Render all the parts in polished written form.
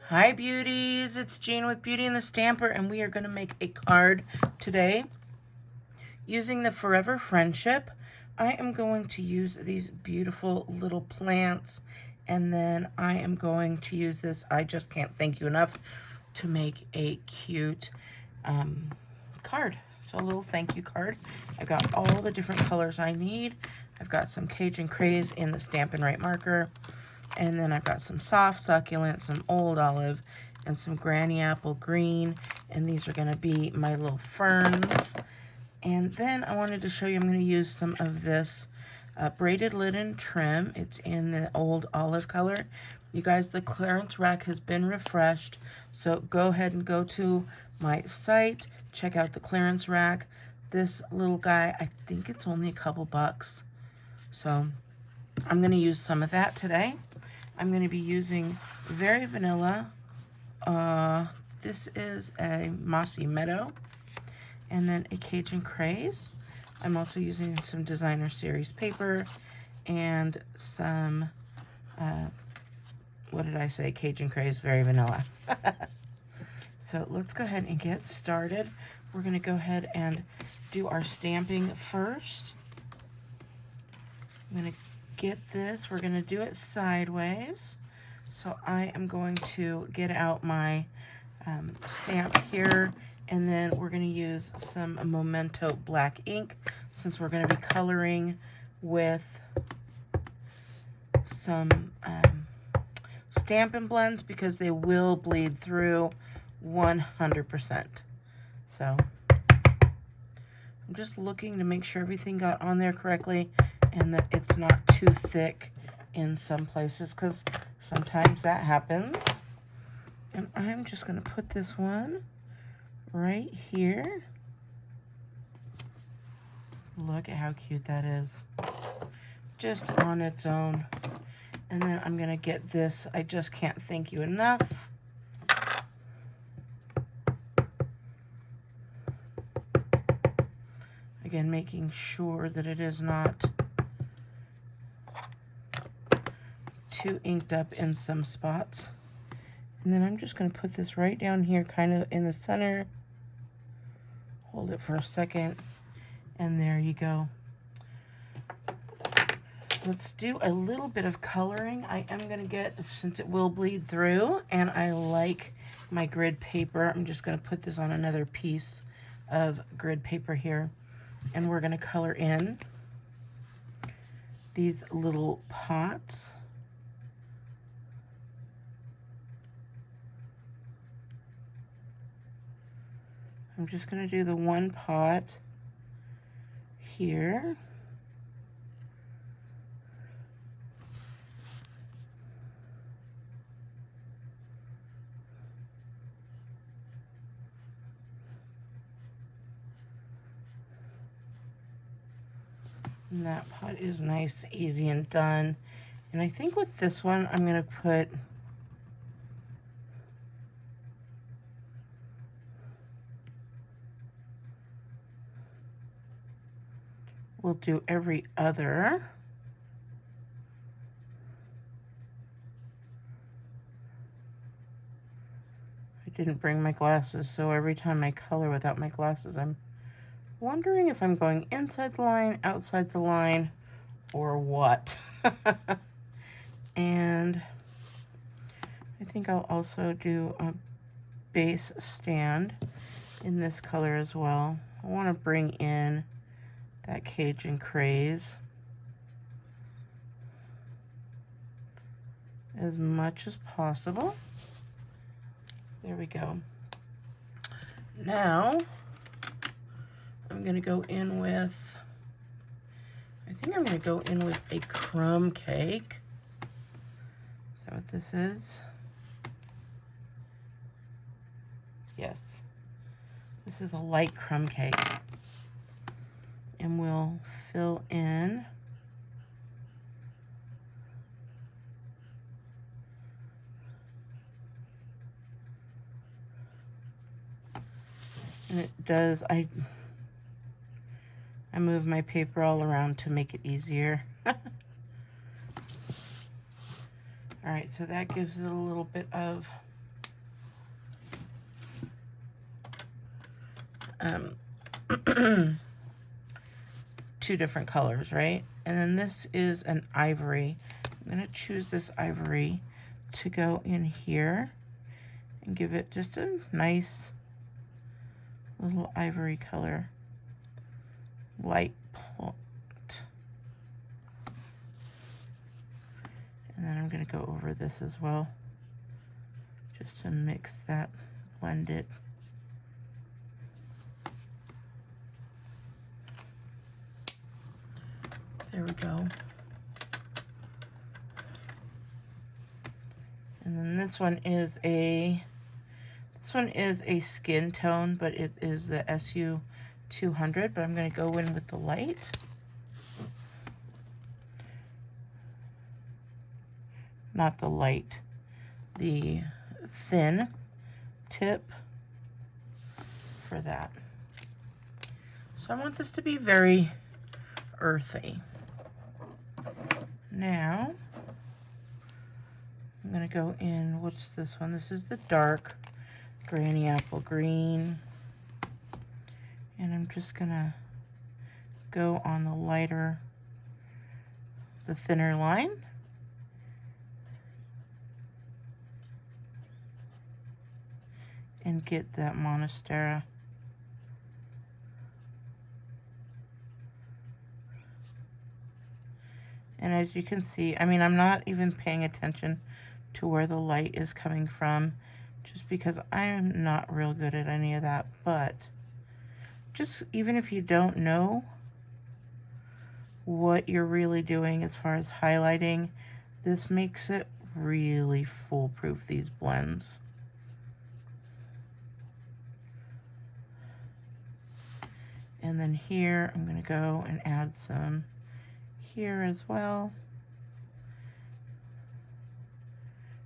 Hi beauties, it's Jean with Beauty and the Stamper, and we are going to make a card today using the Forever Friendship. I am going to use these beautiful little plants, and then I am going to use this, I just can't thank you enough, to make a cute card. So a little thank you card. I've got all the different colors I need. I've got some Cajun Craze in the Stampin' Right marker. And then I've got some soft succulent, some old olive, and some granny apple green. And these are going to be my little ferns. And then I wanted to show you, I'm going to use some of this braided linen trim. It's in the old olive color. You guys, the clearance rack has been refreshed. So go ahead and go to my site. Check out the clearance rack. This little guy, I think it's only a couple bucks. So I'm going to use some of that today. I'm going to be using Very Vanilla. This is a Mossy Meadow. And then a Cajun Craze. I'm also using some Designer Series paper and some, what did I say? Cajun Craze, Very Vanilla. So let's go ahead and get started. We're going to go ahead and do our stamping first. I'm going to get this. We're going to do it sideways. So I am going to get out my stamp here, and then we're going to use some Memento black ink since we're going to be coloring with some Stampin' blends because they will bleed through 100%. So I'm just looking to make sure everything got on there correctly and that it's not too thick in some places because sometimes that happens. And I'm just going to put this one right here. Look at how cute that is. Just on its own. And then I'm going to get this. I just can't thank you enough. Again, making sure that it is not too inked up in some spots. And then I'm just going to put this right down here, kind of in the center. Hold it for a second. And there you go. Let's do a little bit of coloring. I am going to get, since it will bleed through, and I like my grid paper, I'm just going to put this on another piece of grid paper here. And we're going to color in these little pots. I'm just going to do the one pot here. And that pot is nice, easy, and done. And I think with this one, I'm going to put we'll do every other. I didn't bring my glasses, so every time I color without my glasses, I'm wondering if I'm going inside the line, outside the line, or what. And I think I'll also do a base stand in this color as well. I want to bring in that Cajun Craze as much as possible. There we go. Now I'm going to go in with, I think I'm going to go in with a crumb cake. Is that what this is? Yes. This is a light crumb cake. And we'll fill in and it does, I move my paper all around to make it easier. Alright, so that gives it a little bit of two different colors, right? And then this is an ivory. I'm going to choose this ivory to go in here and give it just a nice little ivory color, light plot. And then I'm going to go over this as well, just to mix that, blend it. There we go. And then this one is a skin tone, but it is the SU 200, but I'm going to go in with the light. Not the light, the thin tip for that. So I want this to be very earthy. Now, I'm going to go in, what's this one? This is the dark Granny Apple Green. And I'm just going to go on the lighter, the thinner line. And get that Monstera. And as you can see, I mean, I'm not even paying attention to where the light is coming from, just because I am not real good at any of that. But just even if you don't know what you're really doing as far as highlighting, this makes it really foolproof, these blends. And then here, I'm going to go and add some here as well.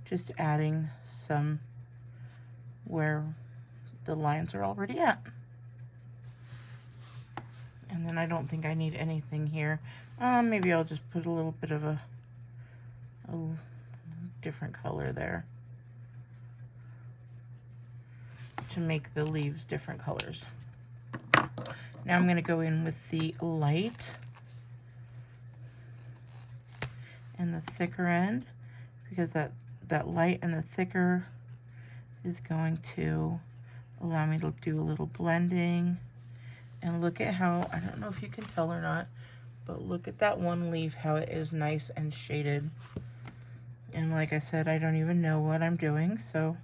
Just adding some where the lines are already at. And then I don't think I need anything here. Maybe I'll just put a little bit of a different color there to make the leaves different colors. Now I'm going to go in with the light and the thicker end, because that light and the thicker is going to allow me to do a little blending. And look at how, I don't know if you can tell or not, but look at that one leaf, how it is nice and shaded. And like I said, I don't even know what I'm doing, so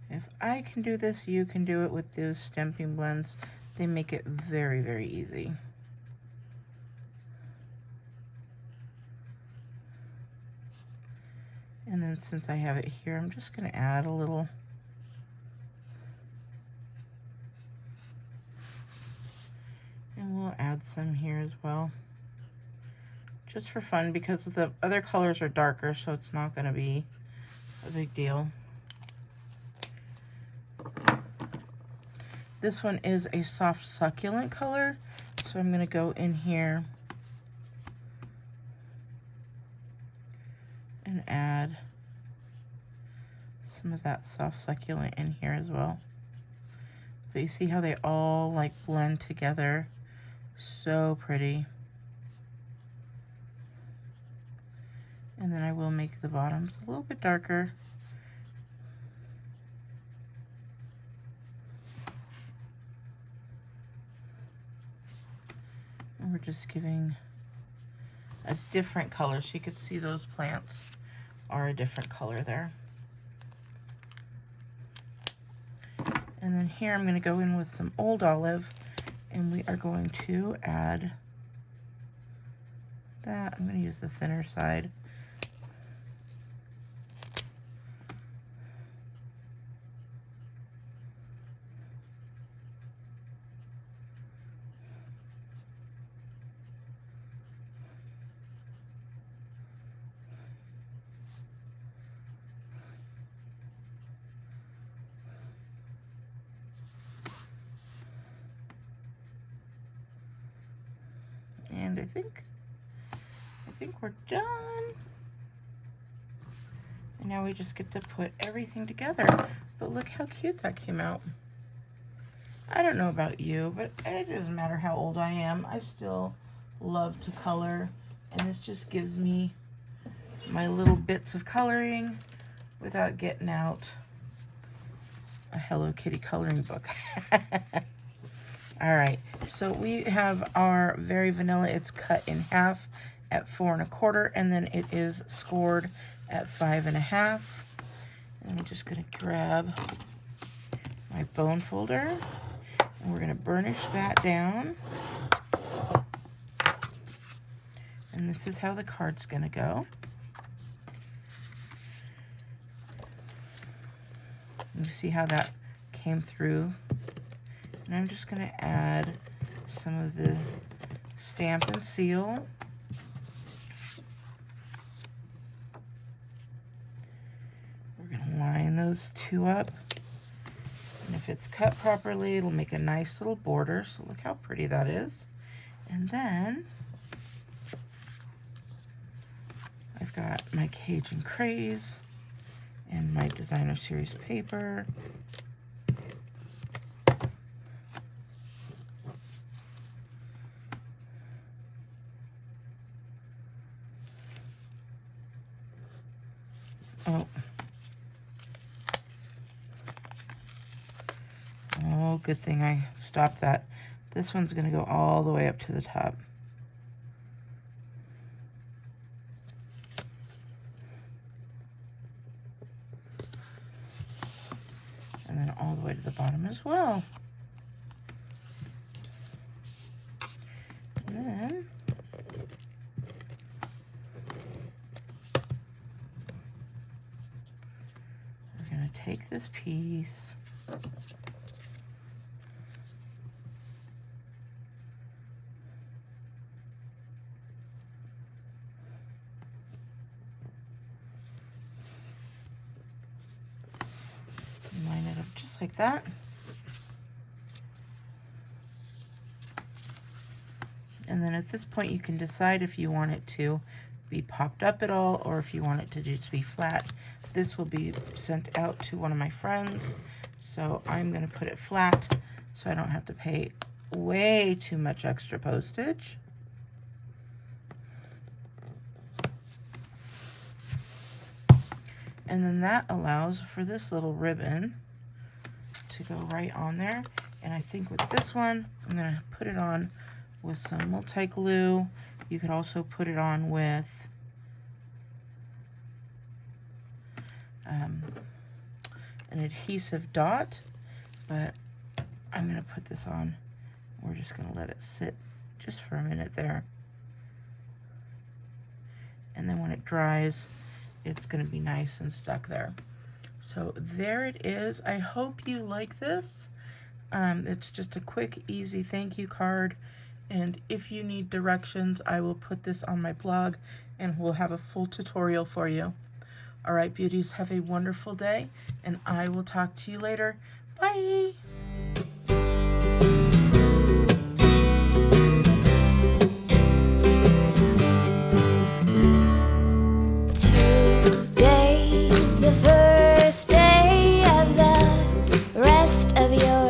if I can do this, you can do it with those Stampin' blends. They make it very, very easy. And then since I have it here, I'm just going to add a little. And we'll add some here as well. Just for fun, because the other colors are darker, so it's not going to be a big deal. This one is a soft succulent color, so I'm going to go in here and add some of that soft succulent in here as well. But you see how they all like blend together? So pretty. And then I will make the bottoms a little bit darker. And we're just giving a different color, so you could see those plants are a different color there. And then here I'm going to go in with some Old Olive, and we are going to add that. I'm going to use the thinner side. And I think we're done. And now we just get to put everything together. But look how cute that came out. I don't know about you, but it doesn't matter how old I am. I still love to color, and this just gives me my little bits of coloring without getting out a Hello Kitty coloring book. All right, so we have our very vanilla. It's cut in half at 4 1/4, and then it is scored at 5 1/2. And I'm just gonna grab my bone folder, and we're gonna burnish that down. And this is how the card's gonna go. You see how that came through? And I'm just gonna add some of the Stampin' seal. We're gonna line those two up. And if it's cut properly, it'll make a nice little border. So look how pretty that is. And then I've got my Cajun Craze and my Designer Series paper. Oh, good thing I stopped that. This one's going to go all the way up to the top. And then all the way to the bottom as well. And then we're going to take this piece line it up just like that. And then at this point you can decide if you want it to be popped up at all or if you want it to just be flat. This will be sent out to one of my friends, so I'm going to put it flat so I don't have to pay way too much extra postage. And then that allows for this little ribbon to go right on there. And I think with this one, I'm going to put it on with some multi-glue. You could also put it on with an adhesive dot, but I'm going to put this on. We're just going to let it sit just for a minute there. And then when it dries, it's going to be nice and stuck there. So there it is. I hope you like this. It's just a quick, easy thank you card. And if you need directions, I will put this on my blog and we'll have a full tutorial for you. All right, beauties, have a wonderful day, and I will talk to you later. Bye. Today's the first day of the rest of your